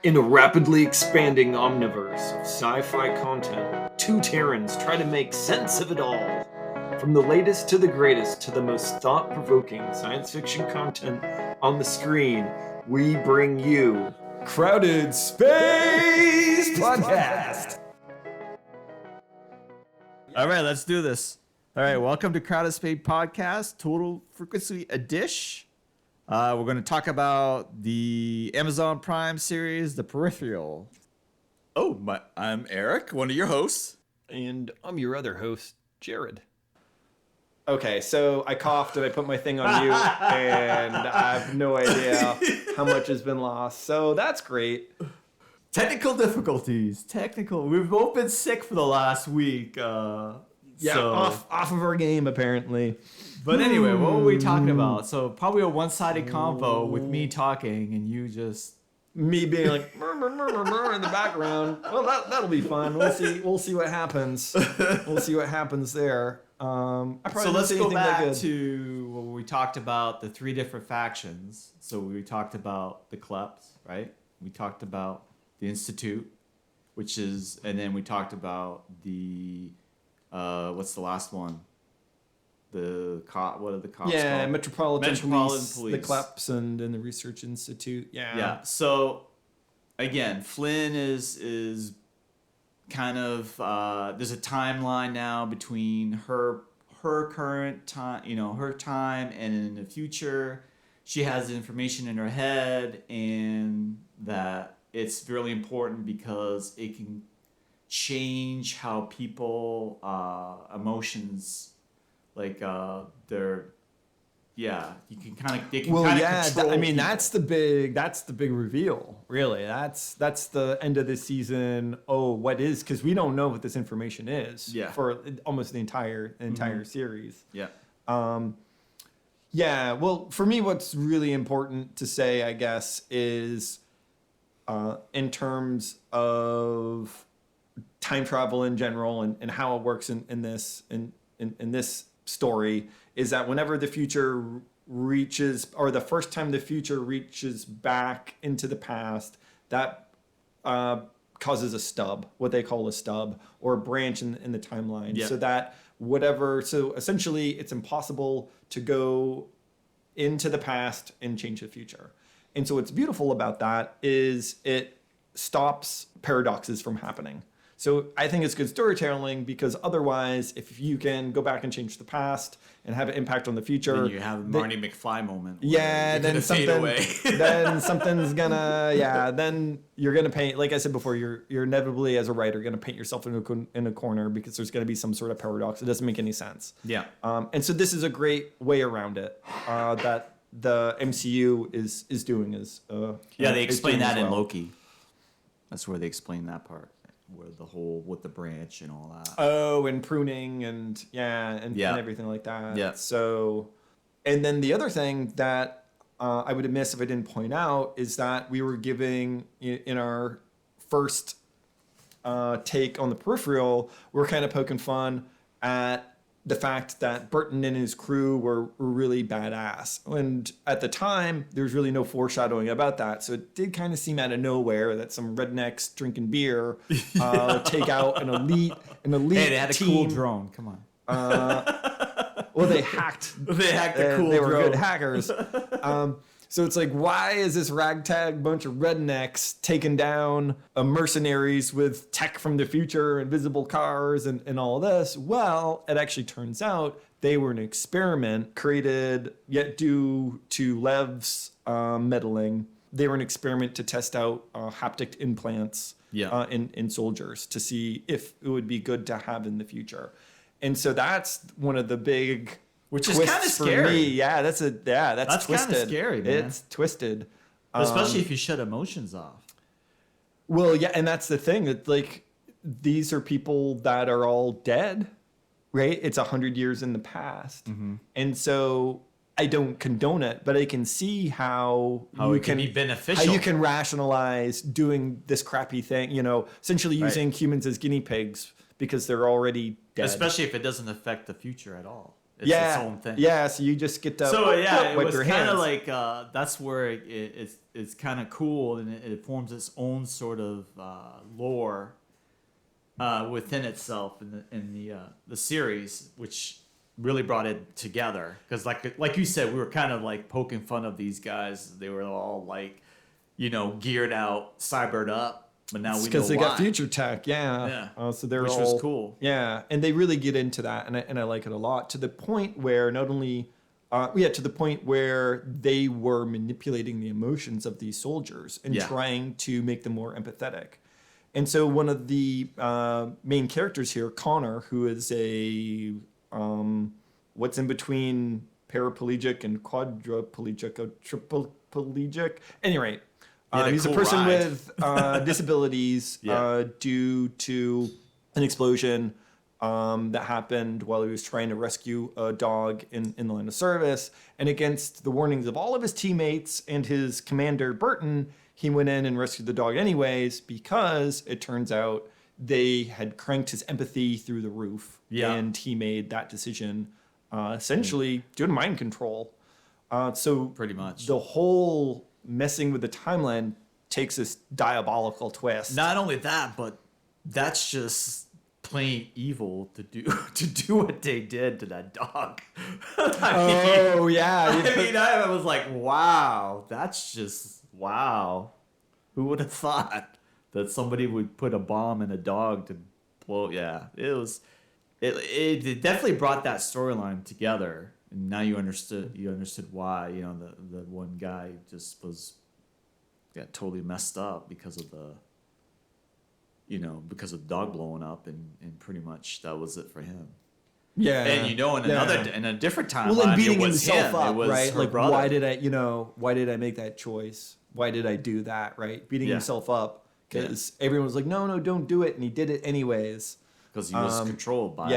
In a rapidly expanding omniverse of sci-fi content, two Terrans try to make sense of it all. From the latest to the greatest to the most thought-provoking science fiction content on the screen, we bring you Crowded Space Podcast. All right, let's do this. All right, welcome to Crowded Space Podcast, Total Frequency Edition. We're going to talk about the Amazon Prime series, The Peripheral. I'm Eric, one of your hosts. And I'm your other host, Jared. Okay, so I coughed and I put my thing on mute, and I have no idea how much has been lost. So that's great. Technical difficulties. We've both been sick for the last week. Off of our game, apparently. But anyway, what were we talking about? So probably a one-sided convo with me talking and you just... Me being like, in the background. Well, that'll be fun. We'll see what happens. We'll see what happens there. So let's go back to what we talked about, the three different factions. So we talked about the Kleps, right? We talked about the Institute, and then we talked about the, what's the last one? What are the cops called? Metropolitan Police, Police, the Kleps, and the Research Institute. Yeah. So again, Flynn is kind of there's a timeline now between her current time, her time, and in the future, she has information in her head, and that it's really important because it can change how people emotions. They can kind of control people. That's the big reveal, really. That's the end of the season. What is, because we don't know what this information is for almost the entire series. Well, for me, what's really important to say, I guess, is in terms of time travel in general and how it works in this story, is that whenever the future reaches, or the first time the future reaches back into the past, that causes a stub, what they call a stub, or a branch in the timeline. So essentially it's impossible to go into the past and change the future. And so what's beautiful about that is it stops paradoxes from happening. So I think it's good storytelling, because otherwise, if you can go back and change the past and have an impact on the future, then you have a Marty McFly moment. Then something's gonna. Then you're gonna paint. Like I said before, you're inevitably, as a writer, gonna paint yourself in a corner, because there's gonna be some sort of paradox. It doesn't make any sense. And so this is a great way around it that the MCU is doing. They explain that in Loki. That's where they explain that part. Where the whole with the branch and all that. And pruning and everything like that. Yeah. So, and then the other thing that I would have missed if I didn't point out is that we were giving, in our first take on the Peripheral, we're kind of poking fun at the fact that Burton and his crew were really badass. And at the time, there's really no foreshadowing about that. So it did kind of seem out of nowhere that some rednecks drinking beer take out an elite team. Hey, they had a cool drone. Come on. They hacked. They hacked the cool drone. They were good hackers. So it's like, why is this ragtag bunch of rednecks taking down mercenaries with tech from the future, invisible cars, and all this? Well, it actually turns out they were an experiment created, yet due to Lev's meddling. They were an experiment to test out haptic implants in soldiers to see if it would be good to have in the future. And so that's one of the big... Which is kind of scary. That's twisted. That's kind of scary, man. It's twisted. Especially if you shut emotions off. Well, yeah, and that's the thing. That these are people that are all dead, right? It's 100 years in the past. Mm-hmm. And so I don't condone it, but I can see how it can be beneficial. How you can rationalize doing this crappy thing, essentially using humans as guinea pigs because they're already dead. Especially if it doesn't affect the future at all. It's its own thing. Yeah, so you just get to it wipe was your kind of hands. like that's where it's kind of cool, and it forms its own sort of lore within itself in the series, which really brought it together. Because like you said, we were kind of like poking fun of these guys. They were all like, geared out, cybered up. But now we know because they why. got future tech, yeah. So they're which all, was cool. Yeah, and they really get into that, and I like it a lot, to the point where not only, to the point where they were manipulating the emotions of these soldiers and trying to make them more empathetic. And so one of the main characters here, Connor, who is a what's in between paraplegic and quadriplegic, or triplegic. Anyway, he's a person with disabilities due to an explosion that happened while he was trying to rescue a dog in the line of service. And against the warnings of all of his teammates and his commander, Burton, he went in and rescued the dog anyways, because it turns out they had cranked his empathy through the roof. Yeah. And he made that decision essentially due to mind control. So pretty much the whole messing with the timeline takes this diabolical twist. Not only that, but that's just plain evil to do what they did to that dog. I was like, wow, that's just wow. Who would have thought that somebody would put a bomb in a dog to blow? Yeah, it definitely brought that storyline together. And now you understood why, the one guy just got totally messed up because of the dog blowing up, and pretty much that was it for him. Yeah. And in a different timeline, well, and beating it was himself him. up, It was right? her Like, brother. why did I make that choice? Why did I do that, right? Beating himself up because everyone was like, no, don't do it, and he did it anyways. Because he was controlled by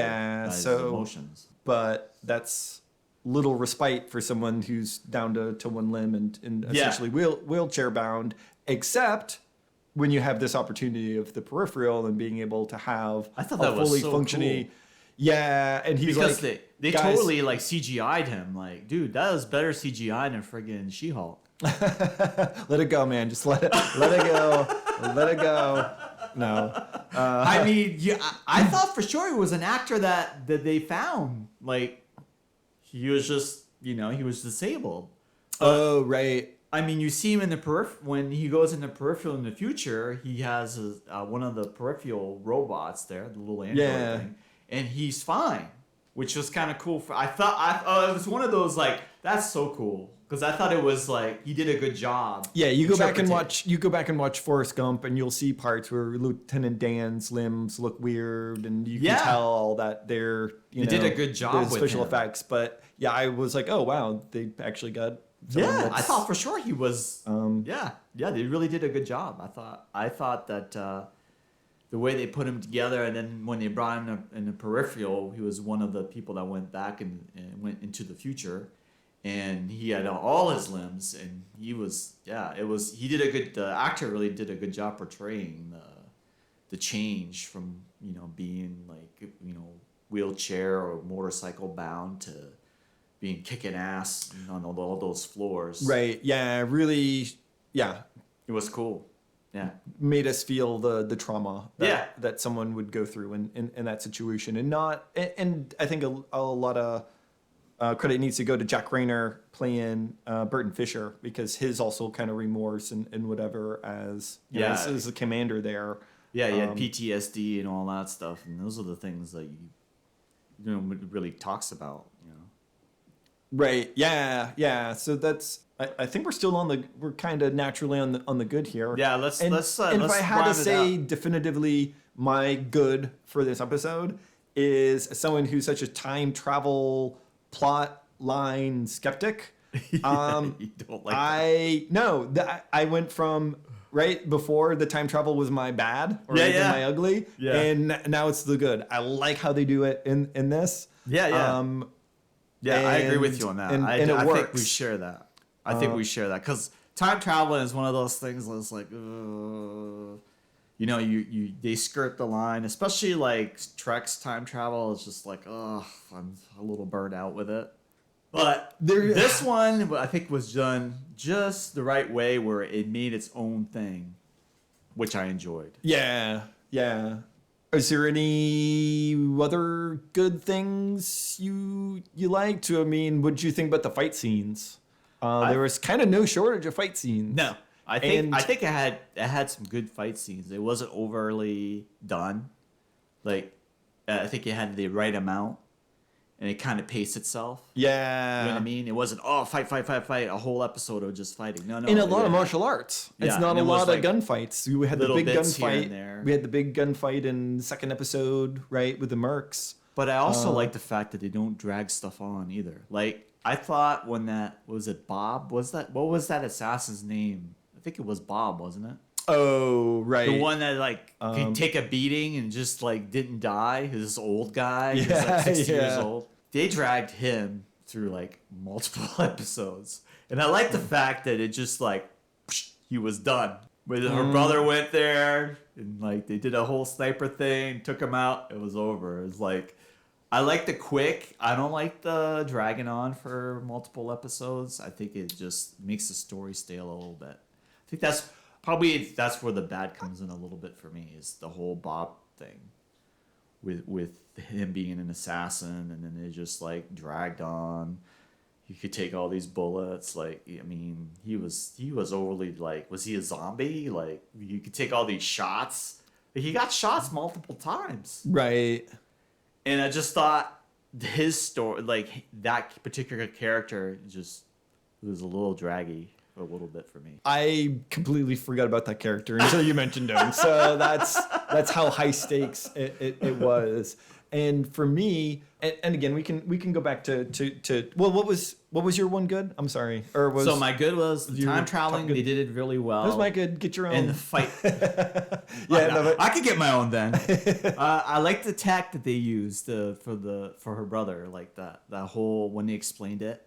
his emotions. But that's little respite for someone who's down to one limb and essentially wheelchair bound, except when you have this opportunity of the peripheral and being able to have I thought that was so functioning. Cool. Yeah, and he's because like, they totally like CGI'd him. Like, dude, that was better CGI than friggin' She-Hulk. Let it go, man. Just let it go. Let it go. No. I mean, I thought for sure he was an actor that they found. Like, he was just, he was disabled. Oh, right. I mean, you see him in the when he goes into Peripheral in the future, he has one of the Peripheral robots there, the little android thing, and he's fine, which was kind of cool. I thought it was one of those, like, that's so cool. Because I thought it was like he did a good job. Yeah, you go back and watch Forrest Gump, and you'll see parts where Lieutenant Dan's limbs look weird, and you can tell that they did a good job with special effects. But yeah, I was like, oh wow, they actually got. I thought for sure he was. They really did a good job. I thought that the way they put him together, and then when they brought him in the Peripheral, he was one of the people that went back and went into the future. And he had all his limbs, and he did a good, the actor really did a good job portraying the change from, being like, wheelchair or motorcycle bound to being kicking ass on all those floors. Right. Yeah. Really. Yeah. It was cool. Yeah. Made us feel the trauma that someone would go through in that situation, and I think a lot of, credit needs to go to Jack Rayner playing Burton Fisher, because his also kind of remorse and whatever as the commander there. Yeah, he had PTSD and all that stuff, and those are the things that really talks about. Right. Yeah. Yeah. So that's. I think we're still we're kind of naturally on the good here. Yeah. Let's if I had to say definitively, my good for this episode is someone who's such a time travel plot line skeptic. You don't like that. I went from right before the time travel was my bad or my ugly, and now it's the good. I like how they do it in this. I agree with you on that. I think we share that. I think we share that, because time traveling is one of those things that's like, they skirt the line, especially like Trek's time travel is just like, oh, I'm a little burnt out with it. But this one, I think, was done just the right way where it made its own thing, which I enjoyed. Yeah. Is there any other good things you liked? I mean, what did you think about the fight scenes? There was kind of no shortage of fight scenes. No, I think it had some good fight scenes. It wasn't overly done. Like, I think it had the right amount. And it kind of paced itself. Yeah. You know what I mean? It wasn't, fight, a whole episode of just fighting. No. In a lot of martial arts. It's not a lot of gunfights. We had the big gunfight. We had the big gunfight in the second episode, right, with the mercs. But I also like the fact that they don't drag stuff on either. Like, I thought when was it Bob? What was that assassin's name? I think it was Bob, wasn't it? Oh, right. The one that could take a beating and just didn't die. This old guy. Yeah, he was 60 years old. They dragged him through multiple episodes, and I like the fact that it just he was done. When her brother went there and they did a whole sniper thing, took him out. It was over. It's I like the quick. I don't like the dragging on for multiple episodes. I think it just makes the story stale a little bit. I think that's where the bad comes in a little bit for me, is the whole Bob thing with him being an assassin, and then it just dragged on. You could take all these bullets. He was overly was he a zombie? You could take all these shots. He got shots multiple times. Right. And I just thought his story, that particular character, just was a little draggy. A little bit for me. I completely forgot about that character until you mentioned him. So that's how high stakes it was. And for me, and again, we can go back to well, what was your one good? I'm sorry. So my good was the time traveling. They did it really well. That was my good. Get your own. And the fight. I could get my own then. I like the tack that they used for her brother, that whole when they explained it.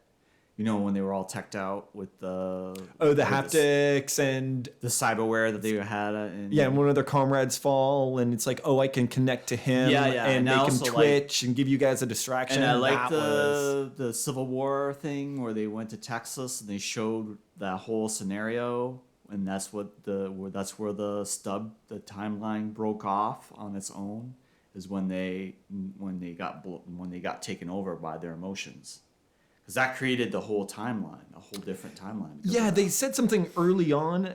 When they were all teched out with the haptics and the cyberware that they had. And one of their comrades fall, and it's I can connect to him. And they can twitch and give you guys a distraction. And I like the Civil War thing where they went to Texas and they showed that whole scenario, and that's where the timeline broke off on its own, is when they got taken over by their emotions. Because that created the whole timeline, a whole different timeline. Yeah, they said something early on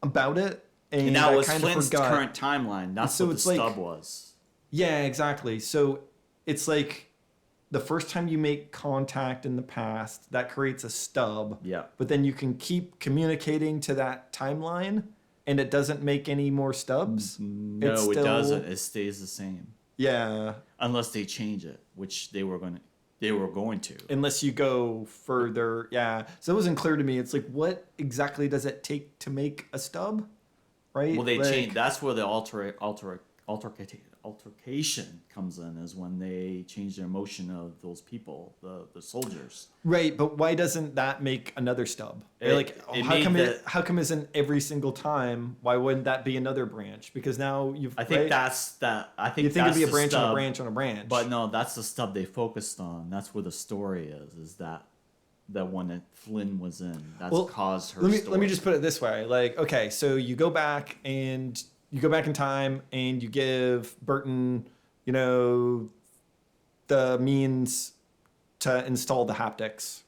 about it, and that was Flint's current timeline. That's what the stub was. Yeah, exactly. So it's the first time you make contact in the past, that creates a stub. Yeah. But then you can keep communicating to that timeline, and it doesn't make any more stubs. No, it doesn't. It stays the same. Yeah. Unless they change it, which they were going to. Unless you go further. Yeah. So it wasn't clear to me. It's what exactly does it take to make a stub? Right? Well, they changed. That's where the altercation comes in, is when they change the emotion of those people, the soldiers. Right, but why doesn't that make another stub? How come isn't every single time? Why wouldn't that be another branch? Because now you've. I think that's that. I think you think it'd be a branch on a branch on a branch. But no, that's the stub they focused on. That's where the story is. Is that the one that Flynn was in? That's caused her. Let me just put it this way. Okay, so you go back in time and you give Burton, the means to install the haptics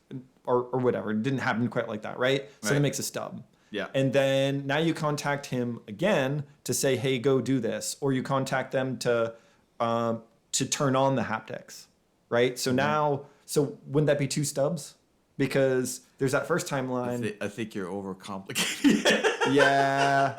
or whatever. It didn't happen quite like that, right? So that makes a stub. Yeah. And then now you contact him again to say, hey, go do this. Or you contact them to turn on the haptics, right? So now, wouldn't that be two stubs? Because there's that first timeline. I think you're overcomplicating. Yeah.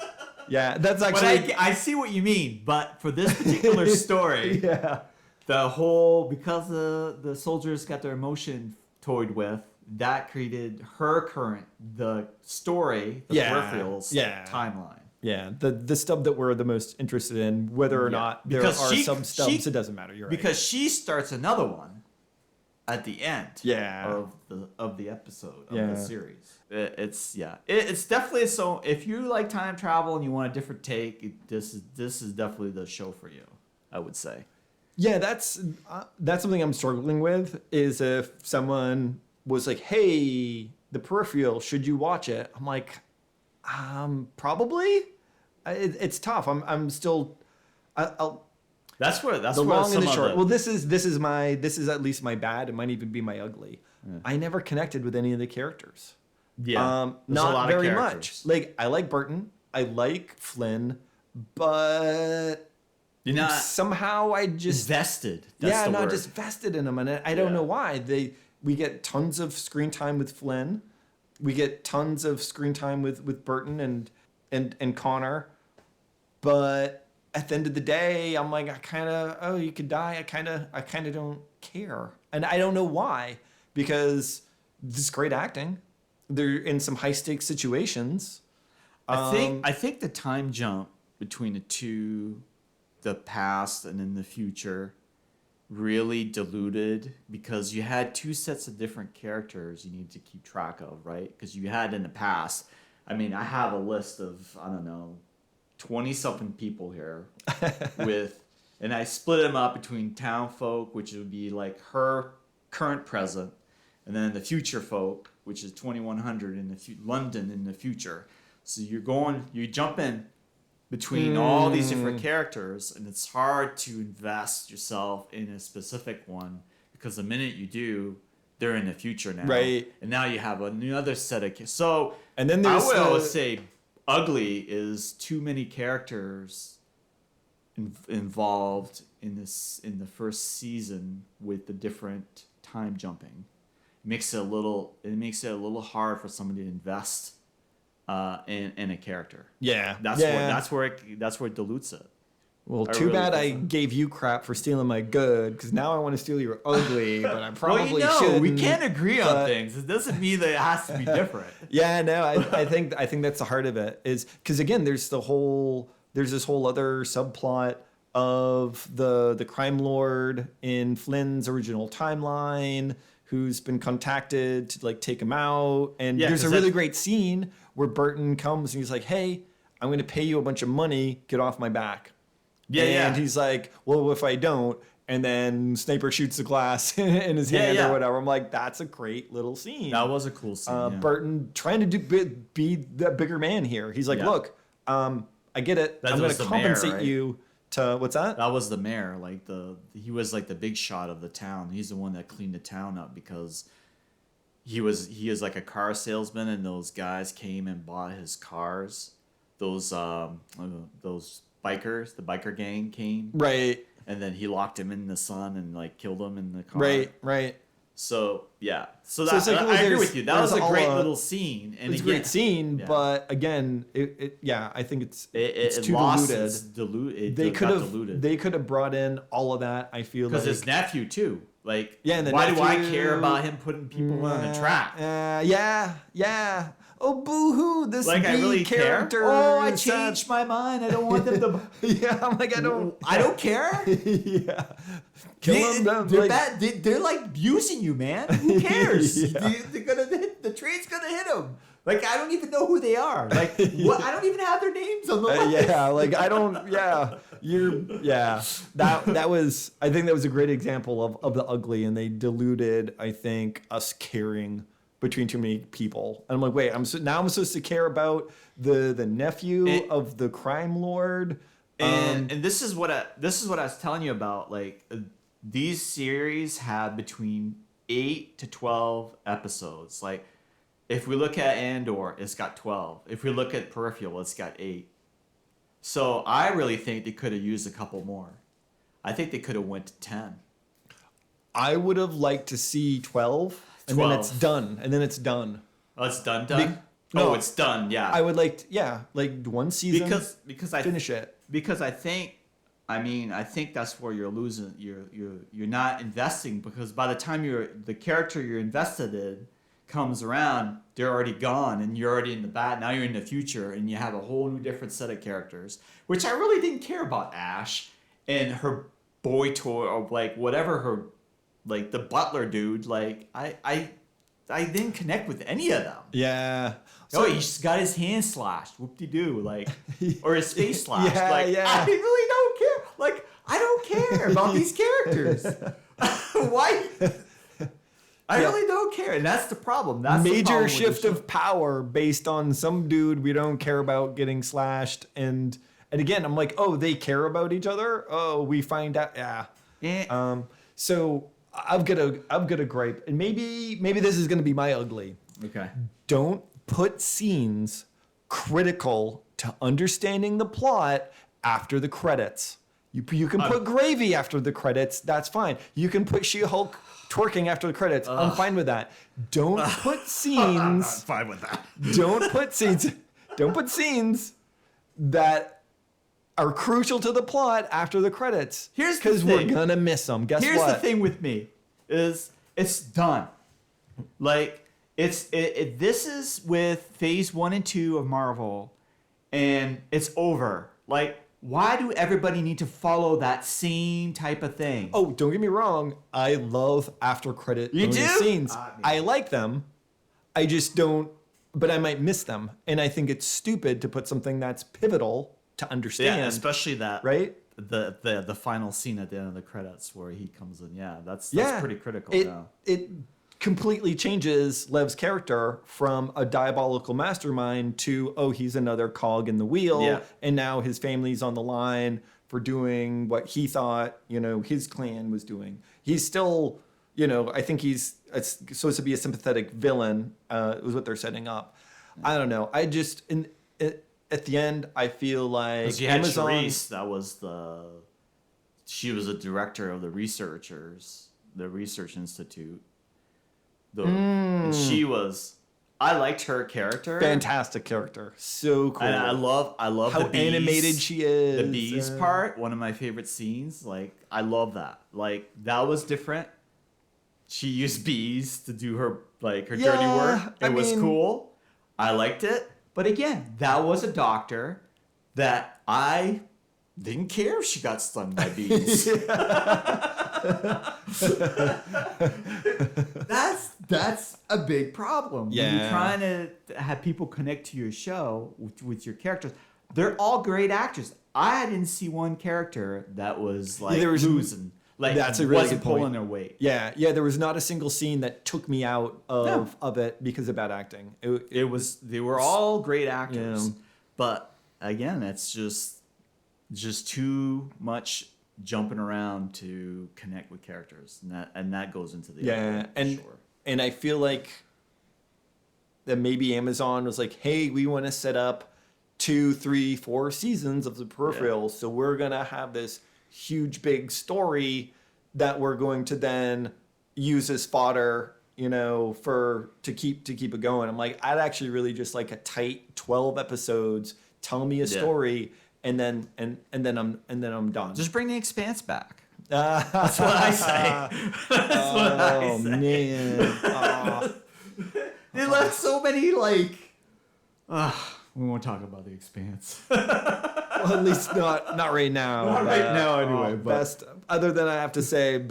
Yeah, that's actually. But I see what you mean, but for this particular story, because the soldiers got their emotion toyed with, that created the story, the Peripheral's timeline. Yeah, the stub that we're the most interested in, whether or not there are some stubs, it doesn't matter. You're right. Because she starts another one, at the end of the episode of the series. It's definitely so. If you like time travel and you want a different take, this is definitely the show for you, I would say. Yeah, that's something I'm struggling with. Is if someone was like, "Hey, the Peripheral, should you watch it?" I'm like, probably. It's tough. I'm still. That's where the long and the short. Well, this is at least my bad. It might even be my ugly. Yeah. I never connected with any of the characters. Yeah, not very much. Like I like Burton, I like Flynn, but you're not somehow I just vested. Just vested in them, and I don't know why. We get tons of screen time with Flynn, we get tons of screen time with Burton and Connor, but at the end of the day, I'm like, you could die. I kind of don't care. And I don't know why, because this is great acting. They're in some high stakes situations. I think the time jump between the past and in the future, really diluted, because you had two sets of different characters you need to keep track of, right? Because you had in the past, I mean, I have a list of, 20-something people here and I split them up between town folk, which would be like her current present, and then the future folk, which is 2100 in London in the future. So you jump in between all these different characters, and it's hard to invest yourself in a specific one, because the minute you do, they're in the future now. Right. And now you have another set of so. And then there's I would always say ugly is too many characters involved in the first season with the different time jumping. It makes it a little hard for somebody to invest in a character. Yeah. That's where it dilutes it. Well, too bad I gave you crap for stealing my good, because now I want to steal your ugly, but I probably shouldn't. We can't agree on things. It doesn't mean that it has to be different. Yeah, no, I think that's the heart of it, is because again, there's this whole other subplot of the crime lord in Flynn's original timeline who's been contacted to like take him out, and there's a really great scene where Burton comes and he's like, "Hey, I'm going to pay you a bunch of money. Get off my back." And he's like, "Well, if I don't," and then Sniper shoots the glass in his hand or whatever. I'm like, that's a great little scene. That was a cool scene. Burton trying to be the bigger man here. He's like, "Look, I get it. I'm going to compensate you to what's that?" That was the mayor. Like he was like the big shot of the town. He's the one that cleaned the town up, because he is like a car salesman, and those guys came and bought his cars. Those bikers, the biker gang came. Right. And then he locked him in the sun and like killed him in the car. Right. So yeah. So I agree with you. That was a great little scene. And it's a great scene, but again, I think it's too diluted. They could have brought in all of that. I feel because his nephew too. Like, and why do I care about him putting people on the track? Yeah. Oh, boo-hoo, this like, I really character. Care? Oh, I changed my mind. I don't want them to... I'm like, I don't care? Yeah. Kill them. They're bad. They're like abusing you, man. Who cares? The train's going to hit them. Like, I don't even know who they are. Like, what? I don't even have their names on the list. I don't... That was... I think that was a great example of the ugly, and they diluted, I think, us caring between too many people. And I'm like, wait, I'm supposed to care about the nephew of the crime lord. And this is what I was telling you about. Like, these series have between 8 to 12 episodes. Like, if we look at Andor, it's got 12. If we look at Peripheral, it's got 8. So I really think they could have used a couple more. I think they could have went to 10. I would have liked to see 12. And then it's done. Oh, it's done? It's done, yeah. I would like one season. Because I finish it. Because I think that's where you're losing. You're not investing, because by the time the character you're invested in comes around, they're already gone, and you're already in the bat. Now you're in the future, and you have a whole new different set of characters, which I really didn't care about Ash and her boy toy, or like whatever her like the butler dude, like I didn't connect with any of them. Yeah. Oh, he's got his hand slashed. Whoop-de-doo. Like, or his face slashed. Yeah, like, yeah. I really don't care. Like, I don't care about these characters. Why? I really don't care. And that's the problem. That's the major problem shift of power based on some dude we don't care about getting slashed. And again, I'm like, oh, they care about each other? Oh, we find out. Yeah. So I've got a gripe. And maybe this is going to be my ugly. Okay. Don't put scenes critical to understanding the plot after the credits. You can put gravy after the credits. That's fine. You can put She-Hulk twerking after the credits. I'm fine with that. Don't put scenes. I'm fine with that. Don't put scenes that are crucial to the plot after the credits. Here's the because we're thing. gonna miss them. Guess Here's what? the thing with me is it's done. Like this is with phase 1 and 2 of Marvel, and it's over. Like, why do everybody need to follow that same type of thing? Oh, don't get me wrong. I love after credit scenes. I like them. I just don't. But I might miss them, and I think it's stupid to put something that's pivotal to understand. Yeah, especially that right. The final scene at the end of the credits where he comes in. Yeah, that's pretty critical. It completely changes Lev's character from a diabolical mastermind to, oh, he's another cog in the wheel, and now his family's on the line for doing what he thought, his clan was doing. He's still, I think he's supposed to be a sympathetic villain, was what they're setting up. I don't know. I just, at the end, I feel like you had Amazon... Charisse, she was a director of the Research Institute. And she was, I liked her character. Fantastic character. So cool. And I love how the bees, animated she is. The bees part, one of my favorite scenes. Like, I love that. Like, that was different. She used bees to do her dirty work. It was cool. I liked it. But again, that was a doctor that I didn't care if she got stung by bees. That's a big problem. Yeah. When you're trying to have people connect to your show with your characters. They're all great actors. I didn't see one character that was losing. That's a really wasn't good point. pulling their weight. Yeah. There was not a single scene that took me out of it because of bad acting. They were all great actors. Yeah. But again, it's just too much jumping around to connect with characters, and that goes into the and I feel like that maybe Amazon was like, hey, we want to set up 2, 3, 4 seasons of the Peripheral, so we're gonna have this huge big story that we're going to then use as fodder, to keep it going. I'm like, I'd actually really just like a tight 12 episodes, tell me a story. And then I'm done. Just bring the Expanse back. That's what I say. Oh man! Oh. They left so many we won't talk about the Expanse. Well, at least not right now. Not right now, anyway. But best, other than I have to say,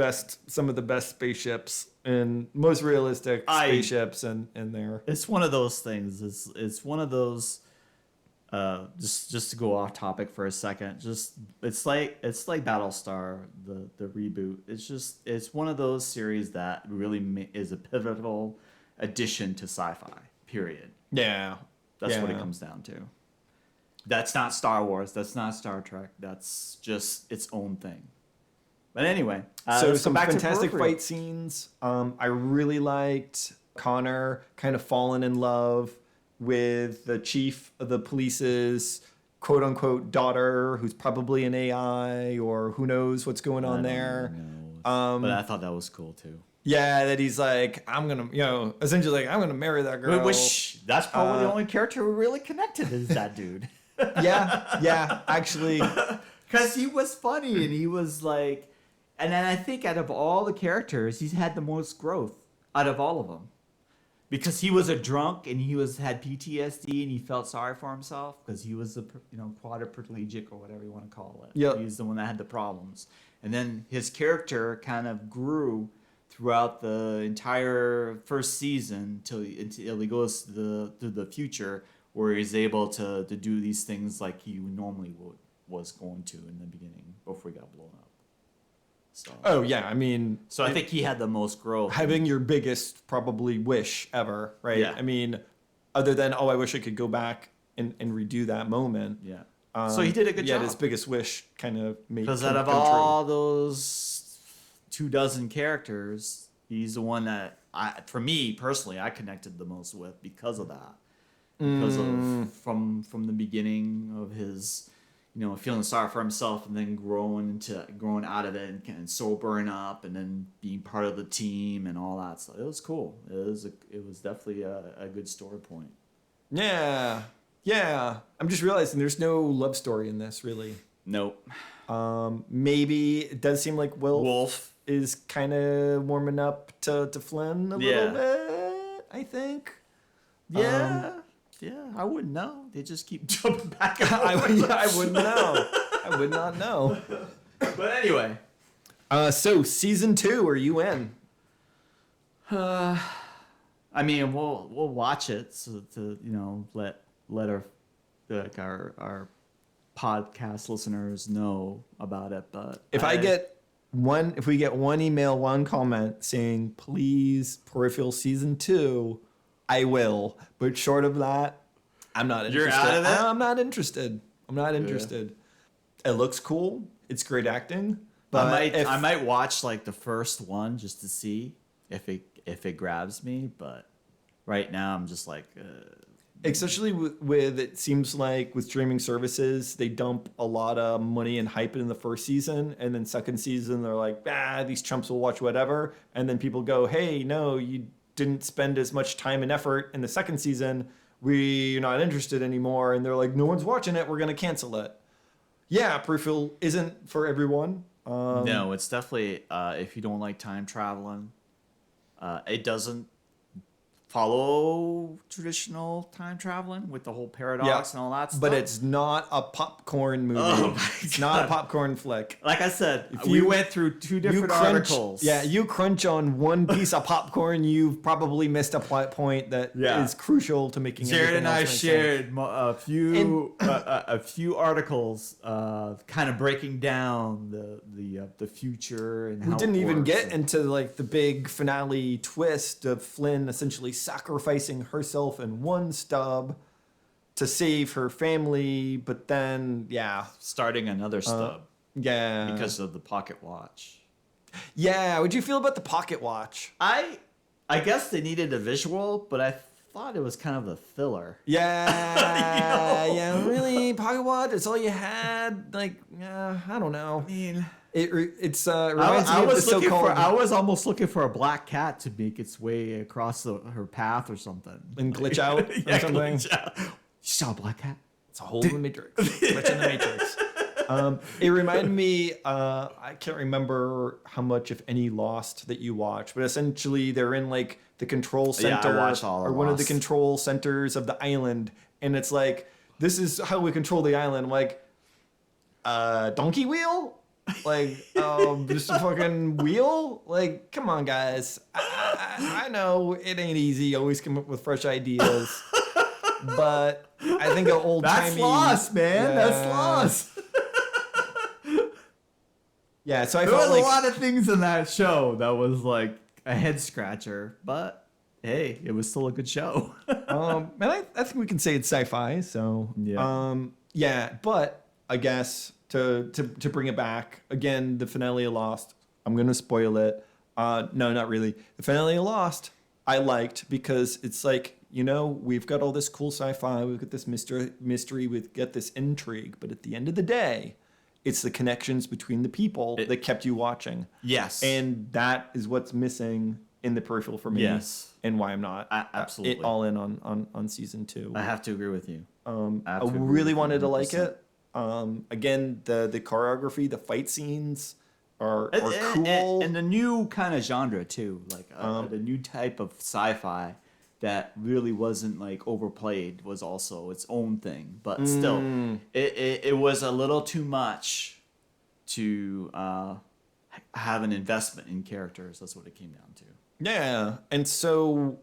some of the best spaceships and most realistic spaceships in there. It's one of those things. It's one of those. Just to go off topic for a second, it's like Battlestar, the reboot. It's one of those series that really is a pivotal addition to sci-fi. Period. Yeah, that's what it comes down to. That's not Star Wars. That's not Star Trek. That's just its own thing. But anyway, so some fantastic fight scenes. I really liked Connor kind of falling in love with the chief of the police's quote unquote daughter, who's probably an AI or who knows what's going on there. But I thought that was cool too. Yeah, that he's like, I'm gonna, essentially like, I'm gonna marry that girl. Which that's probably the only character who really connected is that dude. yeah, actually, because he was funny and he was like, and then I think out of all the characters, he's had the most growth out of all of them. Because he was a drunk and he had PTSD and he felt sorry for himself because he was a quadriplegic or whatever you want to call it. Yep. He's the one that had the problems. And then his character kind of grew throughout the entire first season until he goes to the future, where he's able to do these things like he normally was going to in the beginning before he got blown up. So, Oh yeah, I mean, so I think he had the most growth. Having your biggest probably wish ever, right? Yeah. I mean, other than I wish I could go back and redo that moment. Yeah. So he did a good job. Yeah, his biggest wish kind of made because out of all those 24 characters, he's the one that for me personally, I connected the most with because of that. Because of from the beginning of his, feeling sorry for himself and then growing out of it and sobering up and then being part of the team and all that. So it was cool. It was definitely a good story point. Yeah. Yeah. I'm just realizing there's no love story in this, really. Nope. Maybe it does seem like Wolf is kind of warming up to Flynn a little bit, I think. Yeah. I wouldn't know. They just keep jumping back and forth. I wouldn't know. I would not know. But anyway. So season 2, are you in? I mean, we'll watch it so to let our podcast listeners know about it. But if we get one email, one comment saying please Peripheral season 2, I will. But short of that, I'm not interested. You're out of it? I'm not interested. It looks cool. It's great acting. But I might watch like the first one just to see if it grabs me. But right now, I'm just like. Especially with it seems like with streaming services, they dump a lot of money and hype in the first season, and then second season they're like, these chumps will watch whatever, and then people go, hey, no, you didn't spend as much time and effort in the second season. We're not interested anymore, and they're like, no one's watching it. We're gonna cancel it. Yeah, Peripheral isn't for everyone. No, it's definitely if you don't like time traveling. It doesn't follow traditional time traveling with the whole paradox and all that stuff. But it's not a popcorn movie. Oh my It's God. not a popcorn flick. Like I said, we went through 2 different articles. Yeah, you crunch on one piece of popcorn, you've probably missed a plot point that is crucial to making Jared everything and I else make shared sense. a few articles kind of breaking down the future and how We didn't it even works. get into like the big finale twist of Flynn essentially sacrificing herself in one stub to save her family, but then starting another stub yeah, because of the pocket watch. Yeah, what'd you feel about the pocket watch? I guess they needed a visual, but I thought it was kind of a filler. Yeah, yeah, really, pocket watch? That's all you had? Like, I don't know. I mean, it reminds me of the so-called. I was almost looking for a black cat to make its way across her path or something And glitch out or something. Glitch out. You saw a black cat? It's a hole in the matrix. Glitch in the matrix. It reminded me. I can't remember how much, if any, Lost that you watch, but essentially they're in like the control center or one of the control centers of the island, and it's like, this is how we control the island. I'm like, donkey wheel. Like, just a fucking wheel? Like, come on, guys. I know it ain't easy. Always come up with fresh ideas. But I think an old-timey... That's Lost, man. That's Lost. Yeah, so I there felt was like... a lot of things in that show that was like a head-scratcher. But, hey, it was still a good show. And I think we can say it's sci-fi, so... Yeah. But I guess... To bring it back, again, the finale of Lost, I'm going to spoil it. No, not really. The finale of Lost, I liked because it's like, we've got all this cool sci-fi, we've got this mystery, we've got this intrigue, but at the end of the day, it's the connections between the people that kept you watching. Yes. And that is what's missing in the Peripheral for me. Yes. And why I'm not absolutely all in on season 2. I have to agree with you. I really wanted to like it. Again, the choreography, the fight scenes are cool. And the new kind of genre too, like the new type of sci-fi that really wasn't like overplayed was also its own thing. But still, it was a little too much to have an investment in characters. That's what it came down to. Yeah, and so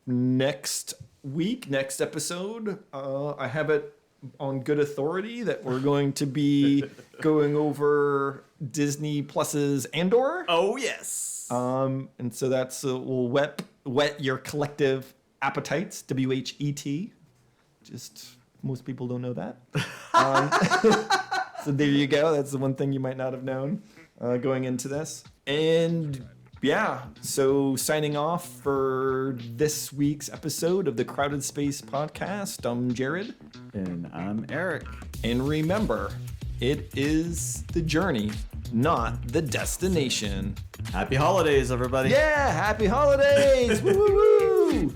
next episode, I have it on good authority that we're going to be going over Disney Plus's Andor. Oh yes. And so that's will whet your collective appetites. WHET. Just most people don't know that. So there you go. That's the one thing you might not have known going into this. And yeah, so signing off for this week's episode of the Crowded Space Podcast, I'm Jared. And I'm Eric. And remember, it is the journey, not the destination. Happy holidays, everybody. Yeah, happy holidays! Woo, woo, woo.